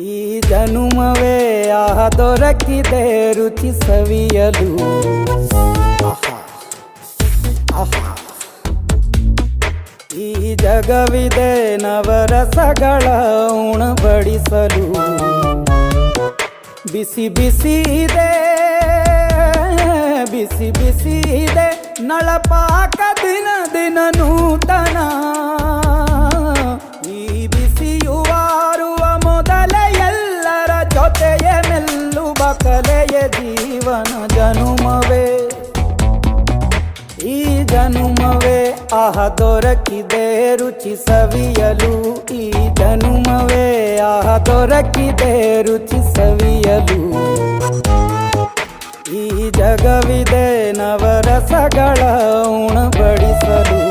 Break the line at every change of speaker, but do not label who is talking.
ಈ ಜನುಮವೇ ಆಹ ದೊರಕಿದೆ ರುಚಿ ಸವಿಯಲು. ಈ ಜಗವಿದೆ ನವರಸಗಳ ಉಣಬಡಿಸಲು. ಬಿಸಿ ಬಿಸಿ ಇದೆ, ಬಿಸಿ ಬಿಸಿ ಇದೆ ನಳಪಾಕ ದಿನ ದಿನ ನೂತನ. ಈ ಬಿಸಿಯುವಾರುವ ಮೊದಲೇ ಎಲ್ಲರ ಜೊತೆಯ ಮೆಲ್ಲುವ ಕಲೆಯ ಜೀವನ ಜನುಮವೇ. ಈ ಜನುಮವೇ ಆಹ ದೊರಕಿದೆ ರುಚಿ ಸವಿಯಲು. ಈ ಜನುಮವೇ ಆಹ ದೊರಕಿದೆ ರುಚಿ ಸವಿಯಲು. ಈ ಜಗವಿದೆ ನವರಸಗಳ ಉಣಬಡಿಸಲು.